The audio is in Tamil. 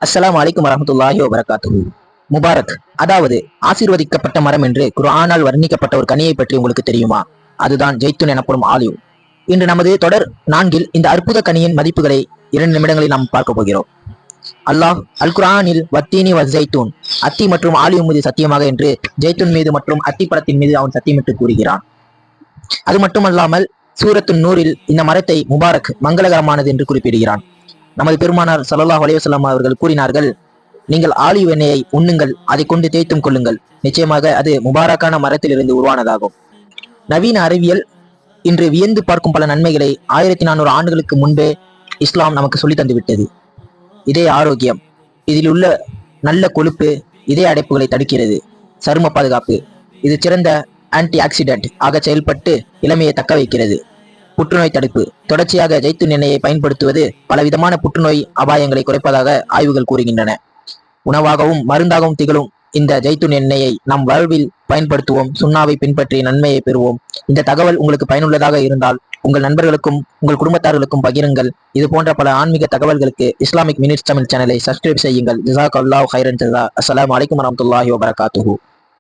அஸ்ஸலாமு அலைக்கும் வரஹ்மத்துல்லாஹி வபரகாத்துஹு. முபாரக், அதாவது ஆசீர்வதிக்கப்பட்ட மரம் என்று குர்ஆனால் வர்ணிக்கப்பட்ட ஒரு கனியை பற்றி உங்களுக்கு தெரியுமா? அதுதான் ஜெய்துன் எனப்படும் ஆலிவ். இன்று நமது தொடர் 4 இந்த அற்புத கனியின் மதிப்புகளை 2 நிமிடங்களில் நாம் பார்க்க போகிறோம். அல்லாஹ் அல் குர்ஆனில் வத்தீனி வஸ்ஸைத்தூன், அத்தி மற்றும் ஆலிவ் மீது சத்தியமாக என்று ஜெய்துன் மீது மற்றும் அத்தி பழத்தின் மீது அவன் சத்தியமிட்டு கூறுகிறான். அது மட்டுமல்லாமல் சூரத்து நூரில் இந்த மரத்தை முபாரக், மங்களகரமானது என்று குறிப்பிடுகிறான். நமது பெருமானார் ஸல்லல்லாஹு அலைஹி வஸல்லம் அவர்கள் கூறினார்கள், நீங்கள் ஆலிவ் எண்ணெயை உண்ணுங்கள், அதை கொண்டு தேய்த்தும் கொள்ளுங்கள், நிச்சயமாக அது முபாரக்கான மரத்திலிருந்து உருவானதாகும். நவீன அறிவியல் இன்று வியந்து பார்க்கும் பல நன்மைகளை 1400 ஆண்டுகளுக்கு முன்பே இஸ்லாம் நமக்கு சொல்லி தந்துவிட்டது. இதய ஆரோக்கியம், இதில் உள்ள நல்ல கொழுப்பு இதய அடைப்புகளை தடுக்கிறது. சரும பாதுகாப்பு, இது சிறந்த ஆன்டி ஆக்சிடென்ட் ஆக செயல்பட்டு இளமையை தக்க வைக்கிறது. புற்றுநோய் தடுப்பு, தொடர்ச்சியாக ஜெய்துன் எண்ணெயை பயன்படுத்துவது பலவிதமான புற்றுநோய் அபாயங்களை குறைப்பதாக ஆய்வுகள் கூறுகின்றன. உணவாகவும் மருந்தாகவும் திகழும் இந்த ஜெய்துன் எண்ணெயை நம் வாழ்வில் பயன்படுத்துவோம், சுன்னாவை பின்பற்றி நன்மையை பெறுவோம். இந்த தகவல் உங்களுக்கு பயனுள்ளதாக இருந்தால் உங்கள் நண்பர்களுக்கும் உங்கள் குடும்பத்தார்களுக்கும் பகிருங்கள். இது போன்ற பல ஆன்மீக தகவல்களுக்கு இஸ்லாமிக் மினிட்ஸ் தமிழ் சேனலை சப்ஸ்கிரைப் செய்யுங்கள். ஜஸாக்கல்லாஹு கைரன் ஜஸா. அஸ்ஸலாமு அலைக்கும் வரஹ்மத்துல்லாஹி வபரகாத்துஹு.